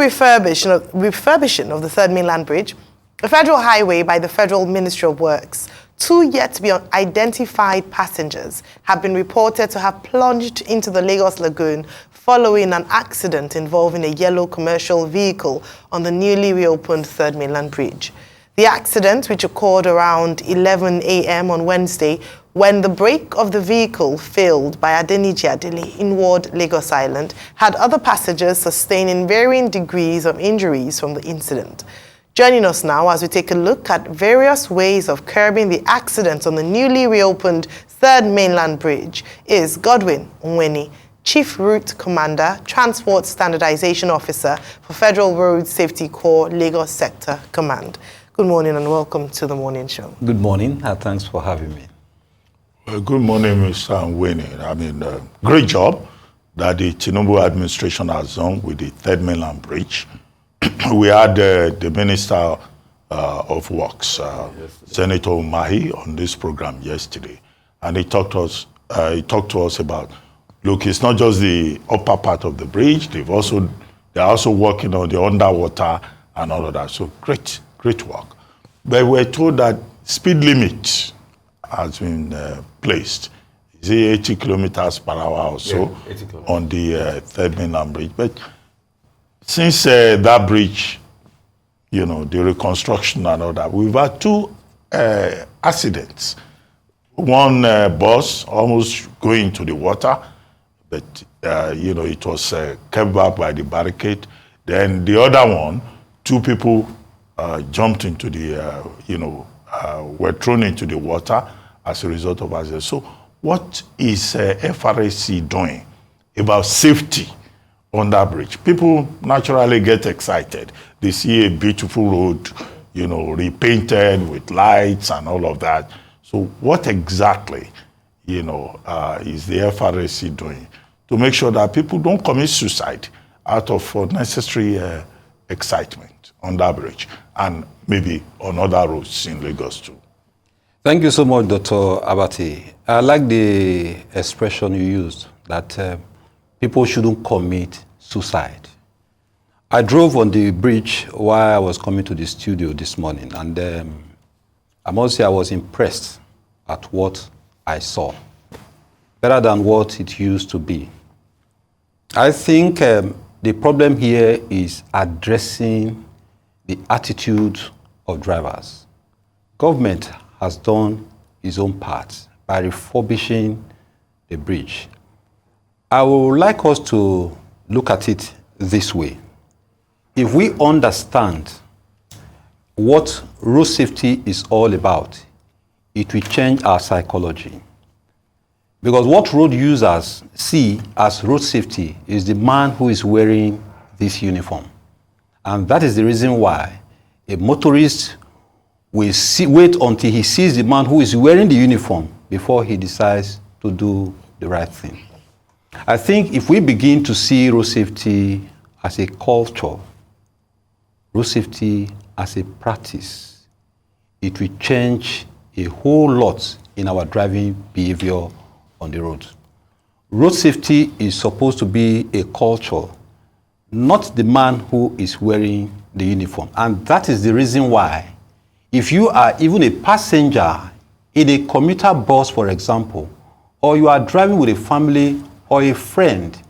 refurbishing of the third mainland bridge, a federal highway by the Federal Ministry of Works, 2 yet to be identified passengers have been reported to have plunged into the Lagos Lagoon following an accident involving a yellow commercial vehicle on the newly reopened third mainland bridge. The accident, which occurred around 11 a.m. on Wednesday, when the brake of the vehicle failed by Adeniji Adele inward Lagos Island, had other passengers sustaining varying degrees of injuries from the incident. Joining us now as we take a look at various ways of curbing the accident on the newly reopened third mainland bridge is Godwin Umweni, Chief Route Commander, Transport Standardization Officer for Federal Road Safety Corps, Lagos Sector Command. Good morning and welcome to the morning show. Good morning and thanks for having me. Good morning, Mr. Umweni. Great job that the Tinubu administration has done with the third mainland bridge. We had the Minister of Works, Senator Umahi, on this program yesterday, and he talked to us about, look, it's not just the upper part of the bridge; they're also working on the underwater and all of that. So great work. But we're told that speed limit has been placed. Is it 80 kilometers per hour or so on the third mainland bridge? But since that bridge, the reconstruction and all that, we've had 2 accidents. One bus almost going to the water, but it was kept back by the barricade. Then the other one, 2 people jumped into the, were thrown into the water as a result of accident. So what is FRSC doing about safety on that bridge? People naturally get excited. They see a beautiful road, repainted with lights and all of that. So what exactly, is the FRSC doing to make sure that people don't commit suicide out of unnecessary excitement on that bridge and maybe on other roads in Lagos too? Thank you so much, Dr. Abati. I like the expression you used, that people shouldn't commit suicide. I drove on the bridge while I was coming to the studio this morning, and I must say I was impressed at what I saw, better than what it used to be. I think the problem here is addressing the attitude of drivers. Government has done its own part by refurbishing the bridge. I would like us to look at it this way. If we understand what road safety is all about, it will change our psychology. Because what road users see as road safety is the man who is wearing this uniform. And that is the reason why a motorist will wait until he sees the man who is wearing the uniform before he decides to do the right thing. I think if we begin to see road safety as a culture, road safety as a practice, it will change a whole lot in our driving behavior on the road. Road safety is supposed to be a culture, not the man who is wearing the uniform. And that is the reason why, if you are even a passenger in a commuter bus, for example, or you are driving with a family or a friend,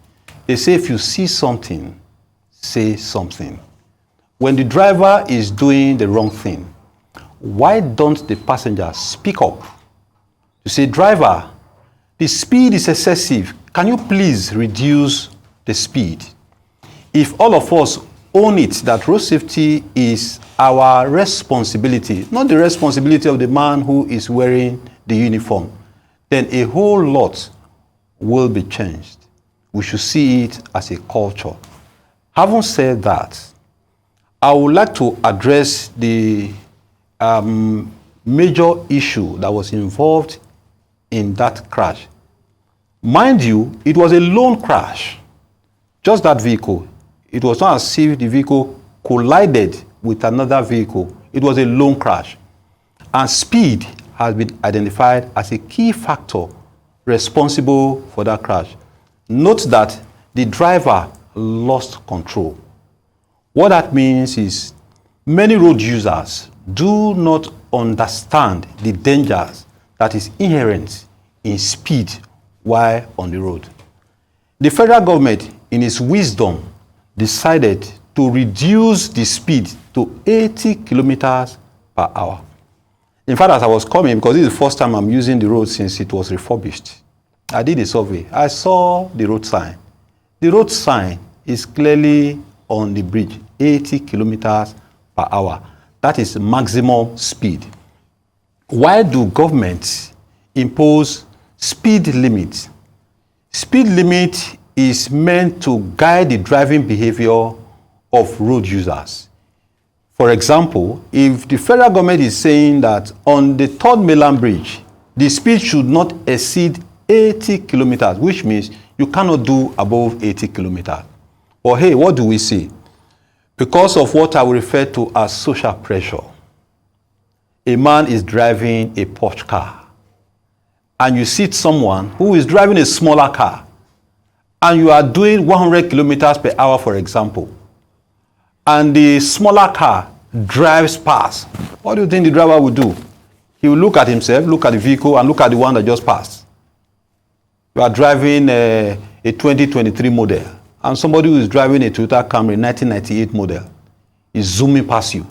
they say if you see something, say something. When the driver is doing the wrong thing, why don't the passenger speak up to say, driver, the speed is excessive. Can you please reduce the speed? If all of us own it, that road safety is our responsibility, not the responsibility of the man who is wearing the uniform, then a whole lot will be changed. We should see it as a culture. Having said that, I would like to address the major issue that was involved in that crash. Mind you, it was a lone crash. Just that vehicle. It was not as if the vehicle collided with another vehicle. It was a lone crash. And speed has been identified as a key factor responsible for that crash. Note that the driver lost control. What that means is many road users do not understand the dangers that is inherent in speed while on the road. The federal government, in its wisdom, decided to reduce the speed to 80 kilometers per hour. In fact, as I was coming, because this is the first time I'm using the road since it was refurbished, I did a survey. I saw the road sign. The road sign is clearly on the bridge, 80 kilometers per hour. That is maximum speed. Why do governments impose speed limits? Speed limit is meant to guide the driving behavior of road users. For example, if the federal government is saying that on the third mainland bridge, the speed should not exceed 80 kilometers, which means you cannot do above 80 kilometers. But hey, what do we see? Because of what I will refer to as social pressure, a man is driving a Porsche car, and you see someone who is driving a smaller car, and you are doing 100 kilometers per hour, for example, and the smaller car drives past. What do you think the driver will do? He will look at himself, look at the vehicle, and look at the one that just passed. You are driving a 2023 model, and somebody who is driving a Toyota Camry 1998 model is zooming past you,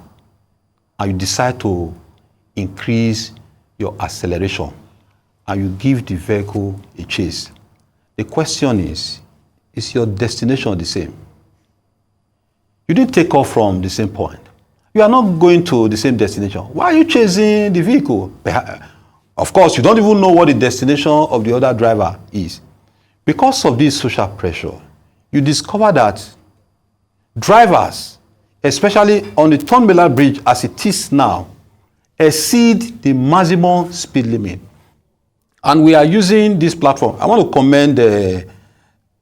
and you decide to increase your acceleration, and you give the vehicle a chase. The question is your destination the same? You didn't take off from the same point. You are not going to the same destination. Why are you chasing the vehicle? Of course, you don't even know what the destination of the other driver is. Because of this social pressure, you discover that drivers, especially on the third mainland bridge as it is now, exceed the maximum speed limit. And we are using this platform. I want to commend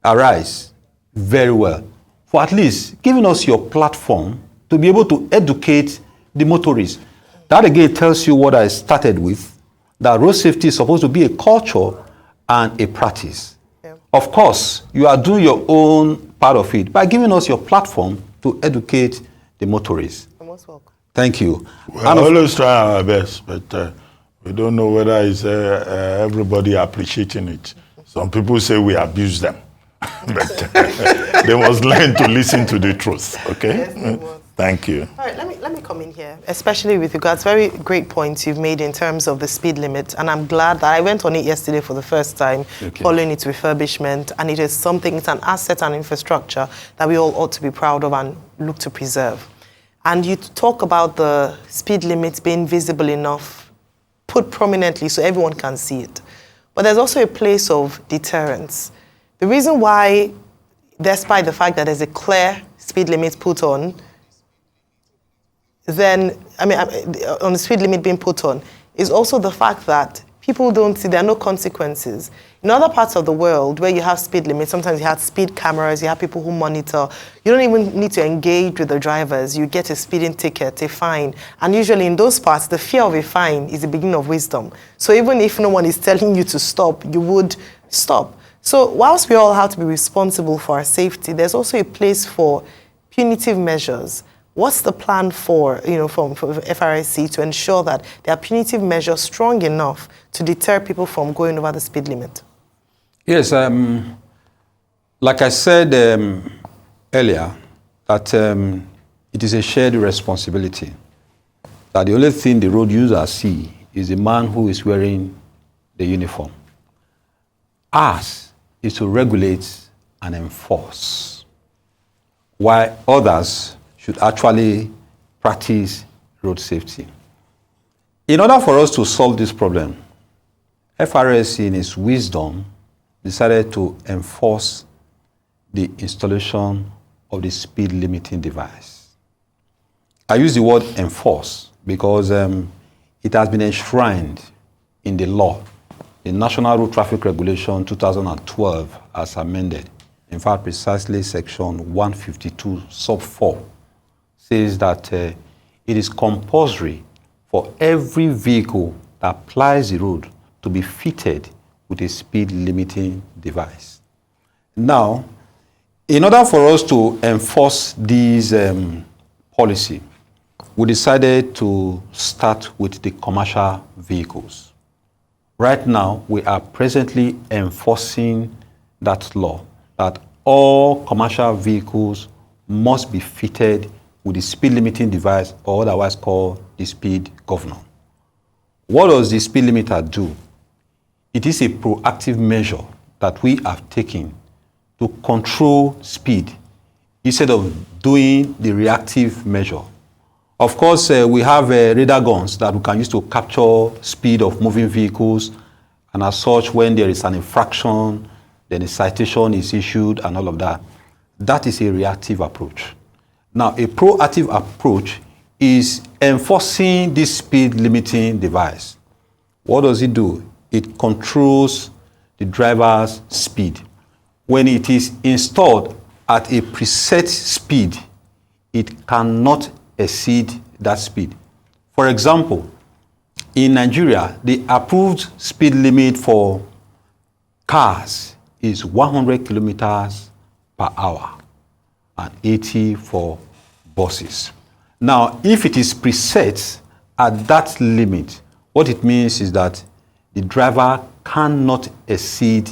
Arise very well for at least giving us your platform to be able to educate the motorists. That again tells you what I started with, that road safety is supposed to be a culture and a practice. Yeah. Of course, you are doing your own part of it by giving us your platform to educate the motorists. You're most welcome. Thank you. We always try our best, but we don't know whether it's everybody appreciating it. Some people say we abuse them, but they must learn to listen to the truth. Okay. Yes, thank you. All right, let me come in here, especially with regards, very great points you've made in terms of the speed limit, and I'm glad that I went on it yesterday for the first time, following its refurbishment, and it is something, it's an asset and infrastructure that we all ought to be proud of and look to preserve. And you talk about the speed limits being visible enough, put prominently so everyone can see it. But there's also a place of deterrence. The reason why, despite the fact that there's a clear speed limit put on, then, on the speed limit being put on, is also the fact that people don't see, there are no consequences. In other parts of the world where you have speed limits, sometimes you have speed cameras, you have people who monitor. You don't even need to engage with the drivers. You get a speeding ticket, a fine. And usually in those parts, the fear of a fine is the beginning of wisdom. So even if no one is telling you to stop, you would stop. So whilst we all have to be responsible for our safety, there's also a place for punitive measures. What's the plan for FRSC to ensure that there are punitive measures strong enough to deter people from going over the speed limit? Yes, like I said earlier, that it is a shared responsibility. That the only thing the road users see is the man who is wearing the uniform. Ours is to regulate and enforce, while others should actually practice road safety. In order for us to solve this problem, FRSC in its wisdom decided to enforce the installation of the speed limiting device. I use the word enforce because it has been enshrined in the law, the National Road Traffic Regulation 2012 as amended. In fact, precisely section 152 sub 4 says that it is compulsory for every vehicle that plies the road to be fitted with a speed limiting device. Now, In order for us to enforce these policy, we decided to start with the commercial vehicles. Right now, we are presently enforcing that law, that all commercial vehicles must be fitted with the speed limiting device, or otherwise called the speed governor. What does the speed limiter do? It is a proactive measure that we have taken to control speed instead of doing the reactive measure. Of course, we have radar guns that we can use to capture speed of moving vehicles, and as such, when there is an infraction, then a citation is issued and all of that. That is a reactive approach. Now, a proactive approach is enforcing this speed limiting device. What does it do? It controls the driver's speed. When it is installed at a preset speed, it cannot exceed that speed. For example, in Nigeria, the approved speed limit for cars is 100 kilometers per hour and 80 for buses. Now, if it is preset at that limit, what it means is that the driver cannot exceed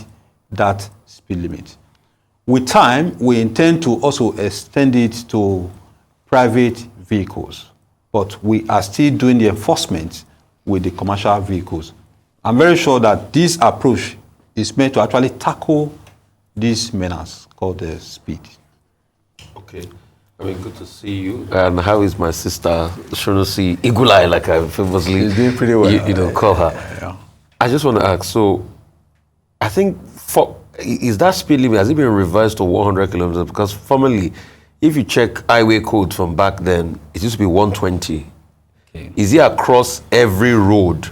that speed limit. With time, we intend to also extend it to private vehicles, but we are still doing the enforcement with the commercial vehicles. I'm very sure that this approach is meant to actually tackle this menace called the speed. Okay. I mean, good to see you. And how is my sister, Shonosi Igulai, like I famously She's doing pretty well. Call her. Yeah. I just want to ask, so I think, is that speed limit, has it been revised to 100 kilometers? Because formerly, if you check highway code from back then, it used to be 120. Okay. Is it across every road?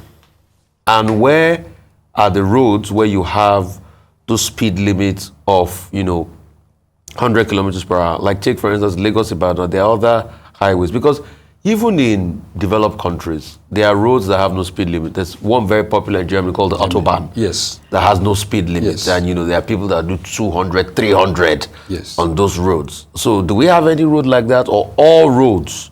And where are the roads where you have those speed limits of, 100 kilometers per hour? Like take, for instance, Lagos, Ibadan, there are other highways. Because even in developed countries, there are roads that have no speed limit. There's one very popular in Germany called the Autobahn. Yes. That has no speed limit. Yes. And, there are people that do 200, 300 yes. on those roads. So do we have any road like that, or all roads?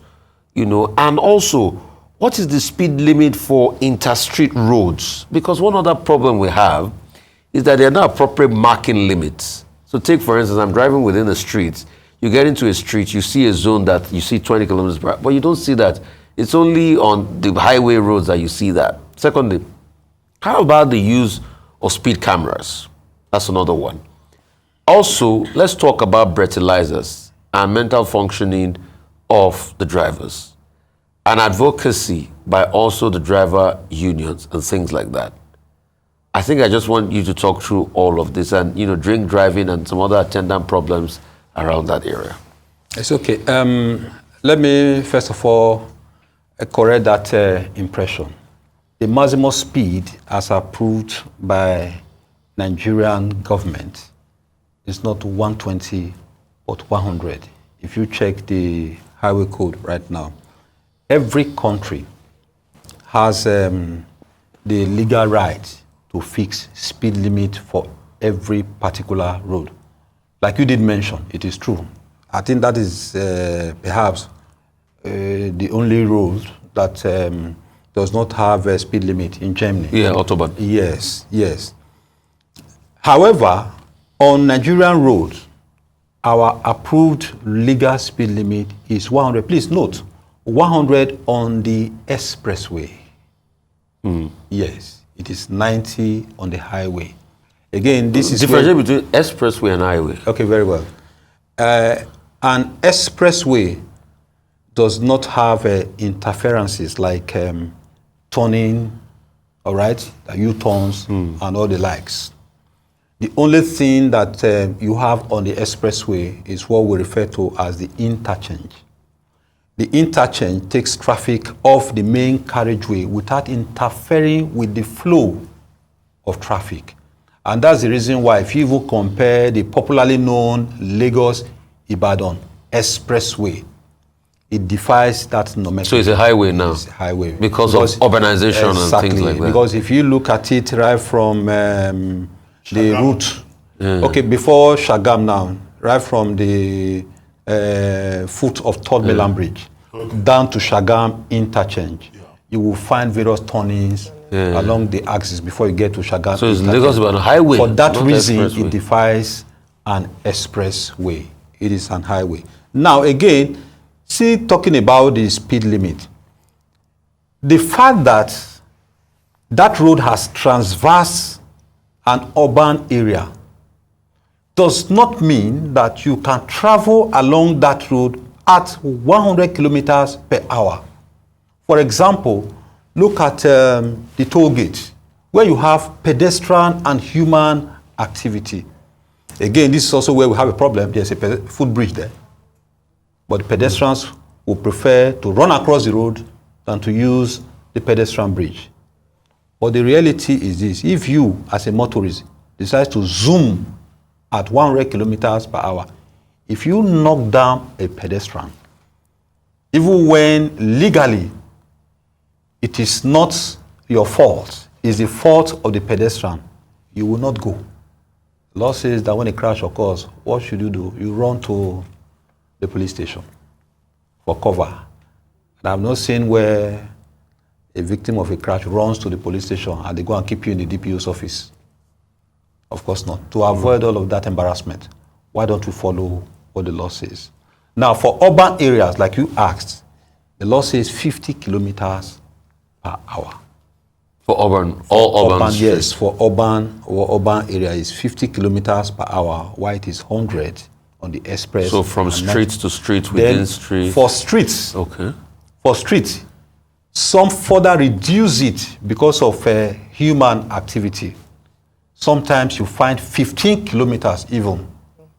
And also, what is the speed limit for interstreet roads? Because one other problem we have is that there are not appropriate marking limits. So take, for instance, I'm driving within a street. You get into a street, you see a zone that you see 20 kilometers per hour, but you don't see that. It's only on the highway roads that you see that. Secondly, how about the use of speed cameras? That's another one. Also, let's talk about breathalyzers and mental functioning of the drivers, and advocacy by also the driver unions and things like that. I think I just want you to talk through all of this and, drink driving and some other attendant problems around that area. It's okay. Let me, first of all, correct that impression. The maximum speed as approved by Nigerian government is not 120, but 100. If you check the highway code right now, every country has the legal right to fix speed limit for every particular road. Like you did mention, it is true. I think that is perhaps the only road that does not have a speed limit in Germany. Yeah, Autobahn. Yes, yes. However, on Nigerian roads, our approved legal speed limit is 100. Please note, 100 on the expressway. Yes, it is 90 on the highway. Again, this is differentiate between expressway and highway. Okay, very well. An expressway does not have interferences like turning, all right, U-turns and all the likes. The only thing that you have on the expressway is what we refer to as the interchange. The interchange takes traffic off the main carriageway without interfering with the flow of traffic. And that's the reason why if you even compare the popularly known Lagos-Ibadan expressway, it defies that nomenclature. So it's a highway now? It's a highway. Because of urbanization exactly, and things like that? Because if you look at it right from the route, okay, before Shagam now, right from the foot of Third Mainland Bridge down to Shagam interchange. You will find various turnings along the axis before you get to Shagam. So it's Lagos about a highway. For that reason, it defies an expressway. It is an highway. Now again, see, talking about the speed limit, the fact that that road has traversed an urban area does not mean that you can travel along that road at 100 kilometers per hour. For example, look at the toll gate, where you have pedestrian and human activity. Again, this is also where we have a problem. There's a footbridge there. But the pedestrians will prefer to run across the road than to use the pedestrian bridge. But the reality is this: if you, as a motorist, decide to zoom at 100 kilometers per hour, if you knock down a pedestrian, even when legally it is not your fault, it's the fault of the pedestrian, you will not go. The law says that when a crash occurs, what should you do? You run to the police station for cover. And I've not seen where a victim of a crash runs to the police station and they go and keep you in the DPO's office. Of course not. To avoid all of that embarrassment, why don't we follow what the law says? Now, for urban areas, like you asked, the law says 50 kilometers per hour. For urban, all urban streets? Yes, for urban area is 50 kilometers per hour, while it is 100 on the express. So from street to street, within street? For streets, okay. For streets, some further reduce it because of human activity. Sometimes you find 15 kilometers even,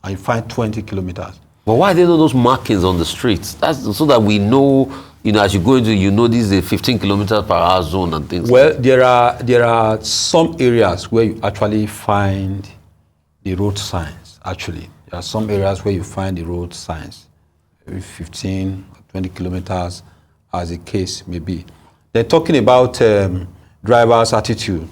and you find 20 kilometers. But why are there not those markings on the streets? That's so that we know, as you go into, this is a 15 kilometers per hour zone and things. Well, there are some areas where you actually find the road signs, actually. There are some areas where you find the road signs, maybe 15 or 20 kilometers, as the case may be. They're talking about driver's attitude,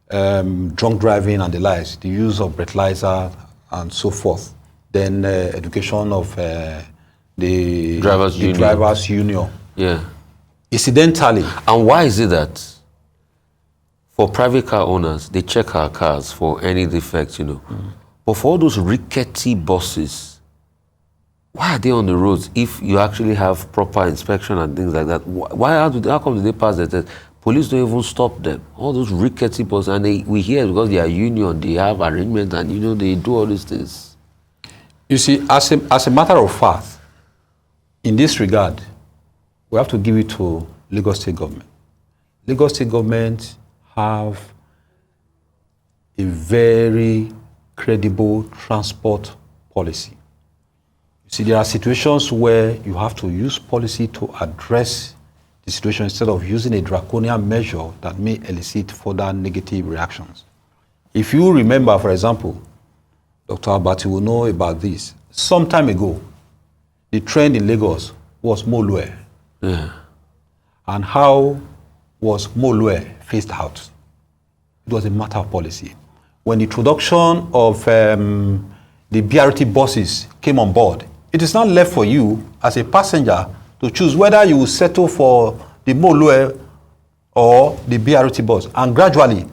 drunk driving and the likes, the use of breathalyzer and so forth. Then education of the drivers union. Yeah. Incidentally. And why is it that for private car owners, they check our cars for any defects, But for all those rickety buses, why are they on the roads if you actually have proper inspection and things like that? How come they pass the test? Police don't even stop them. All those rickety buses, and we hear because they are union, they have arrangements, and they do all these things. You see, as a matter of fact, in this regard, we have to give it to Lagos State government. Lagos State government have a very credible transport policy. You see, there are situations where you have to use policy to address the situation instead of using a draconian measure that may elicit further negative reactions. If you remember, for example, Dr. Abati will know about this. Some time ago, the trend in Lagos was Molue. Yeah. And how was Molue phased out? It was a matter of policy. When the introduction of the BRT buses came on board, it is not left for you as a passenger to choose whether you will settle for the Molue or the BRT bus. And gradually,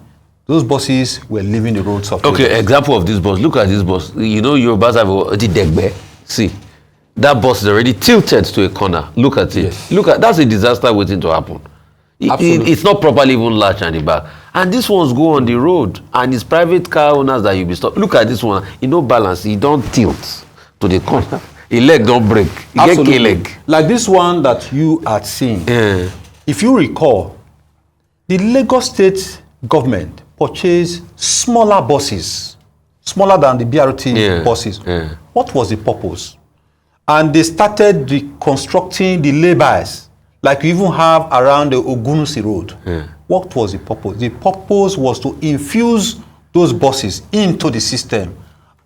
those buses were leaving the roads of Lagos. Okay, example of this bus. Look at this bus. Yorubas have a degbe. See, that bus is already tilted to a corner. Look at it. Yes. That's a disaster waiting to happen. It's not properly even latched on the back. And these ones go on the road, and it's private car owners that you'll be stopped. Look at this one. Balance. He don't tilt to the corner. His leg don't break. He get K-leg. Like this one that you are seeing. Yeah. If you recall, the Lagos State government purchased smaller buses, smaller than the BRT buses. Yeah. What was the purpose? And they started reconstructing the laybys, like you even have around the Ogunusi Road. Yeah. What was the purpose? The purpose was to infuse those buses into the system,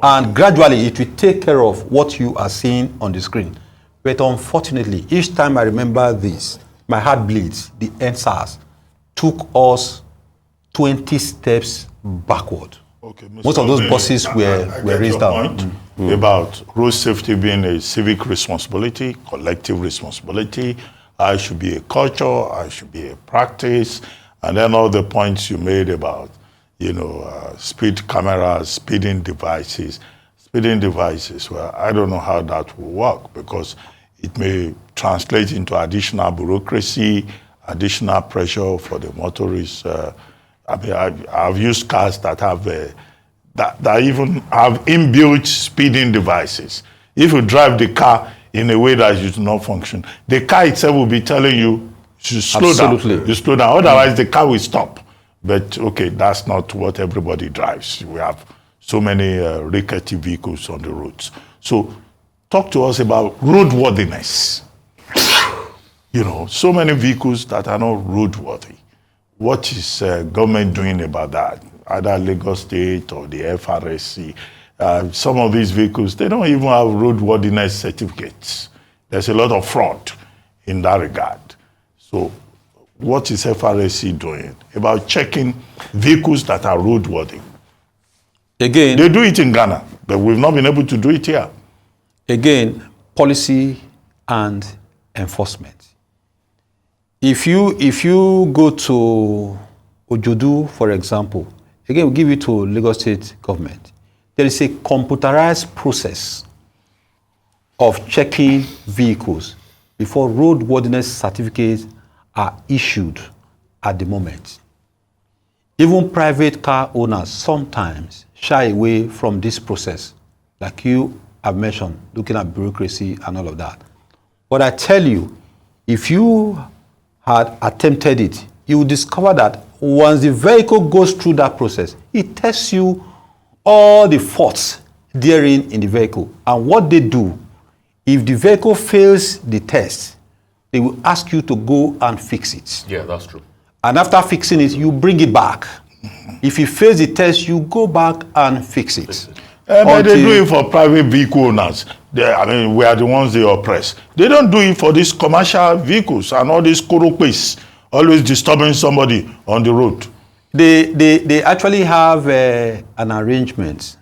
and gradually it will take care of what you are seeing on the screen. But unfortunately, each time I remember this, my heart bleeds. The NSAS took us 20 steps backward. Okay, Mr. Most of those Umweni, buses were get raised your down. point about road safety being a civic responsibility, collective responsibility. I should be a culture, I should be a practice, and then all the points you made about, speed cameras, speeding devices. Speeding devices, well, I don't know how that will work because it may translate into additional bureaucracy, additional pressure for the motorists. I've used cars that have that even have inbuilt speeding devices. If you drive the car in a way that it does not function, the car itself will be telling you to slow Absolutely. down. You slow down, otherwise the car will stop. But okay, that's not what everybody drives. We have so many rickety vehicles on the roads. So talk to us about roadworthiness. So many vehicles that are not roadworthy. What is government doing about that? Either Lagos State or the FRSC. Some of these vehicles, they don't even have roadworthiness certificates. There's a lot of fraud in that regard. So what is FRSC doing about checking vehicles that are roadworthy? Again, they do it in Ghana, but we've not been able to do it here. Again, policy and enforcement. If you go to Ojodu, for example, again, we'll give it to Lagos State government. There is a computerized process of checking vehicles before roadworthiness certificates are issued at the moment. Even private car owners sometimes shy away from this process, like you have mentioned, looking at bureaucracy and all of that. But I tell you, if you had attempted it, you will discover that once the vehicle goes through that process, it tests you all the faults therein in the vehicle. And what they do, if the vehicle fails the test, they will ask you to go and fix it. Yeah, that's true. And after fixing it, you bring it back. If you fail the test, you go back and fix it. But they do it for private vehicle owners. We are the ones they oppress. They don't do it for these commercial vehicles and all these koropes, always disturbing somebody on the road. They actually have an arrangement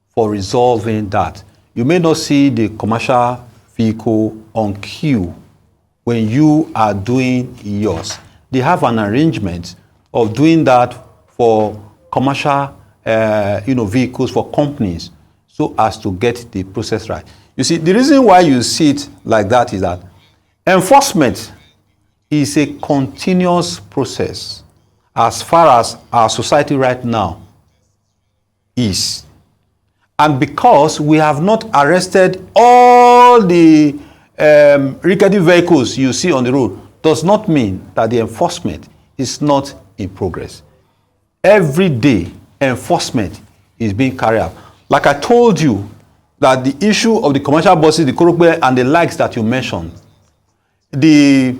for resolving that. You may not see the commercial vehicle on queue when you are doing yours. They have an arrangement of doing that for commercial vehicles, for companies, so as to get the process right. You see, the reason why you see it like that is that enforcement is a continuous process as far as our society right now is. And because we have not arrested all the rickety vehicles you see on the road, does not mean that the enforcement is not in progress. Every day, enforcement is being carried out. Like I told you, that the issue of the commercial buses, the korope and the likes that you mentioned, the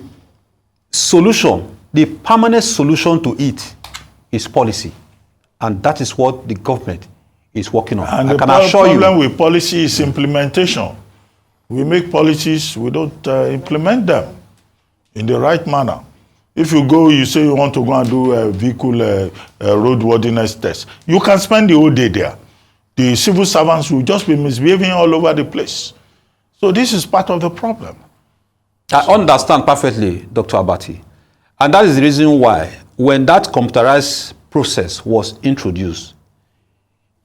solution, the permanent solution to it is policy. And that is what the government is working on. And I the can assure you. problem with policy is implementation. We make policies, we don't implement them in the right manner. If you go, you say you want to go and do a vehicle roadworthiness test, you can spend the whole day there. The civil servants will just be misbehaving all over the place. So this is part of the problem. I understand perfectly, Dr. Abati. And that is the reason why, when that computerized process was introduced,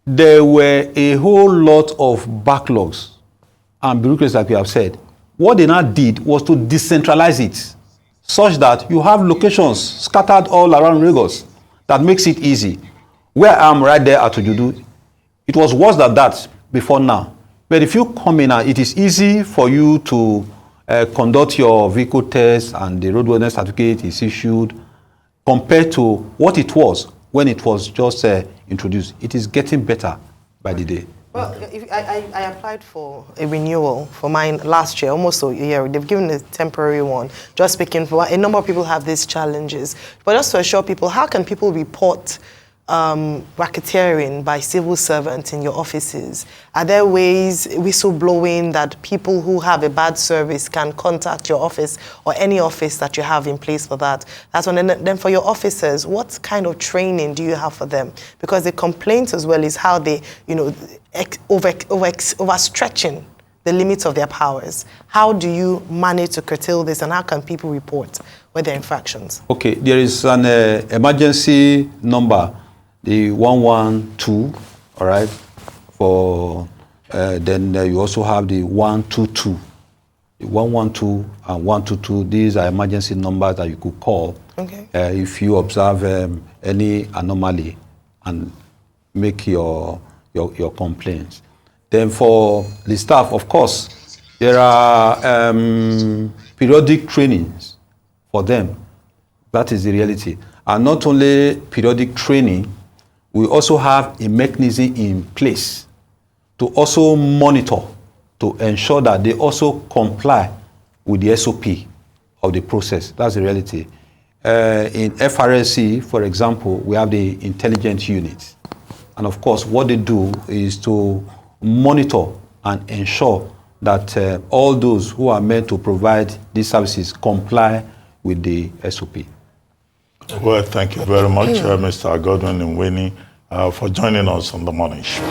there were a whole lot of backlogs and bureaucracy, like we have said. What they now did was to decentralize it, such that you have locations scattered all around Lagos. That makes it easy. Where I am right there at Ojudu, it was worse than that before now. But if you come in, it is easy for you to conduct your vehicle test and the roadworthiness certificate is issued compared to what it was when it was just introduced. It is getting better by the day. Well, I applied for a renewal for mine last year, almost a year. They've given a temporary one. Just speaking for a number of people have these challenges. But just to assure people, how can people report racketeering by civil servants in your offices? Are there ways, whistleblowing, that people who have a bad service can contact your office or any office that you have in place for that? That's one. And then for your officers, what kind of training do you have for them? Because the complaint as well is how they, overstretching the limits of their powers. How do you manage to curtail this, and how can people report where there are infractions? Okay, there is an emergency number, the 112, all right? For then you also have the 122. The 112 and 122, these are emergency numbers that you could call if you observe any anomaly and make your complaints. Then for the staff, of course, there are periodic trainings for them. That is the reality. And not only periodic training, we also have a mechanism in place to also monitor, to ensure that they also comply with the SOP of the process. That's the reality. In FRSC, for example, we have the intelligence units. And of course, what they do is to monitor and ensure that all those who are meant to provide these services comply with the SOP. Well, thank you very much, Mr. Godwin and Umweni, for joining us on the morning show.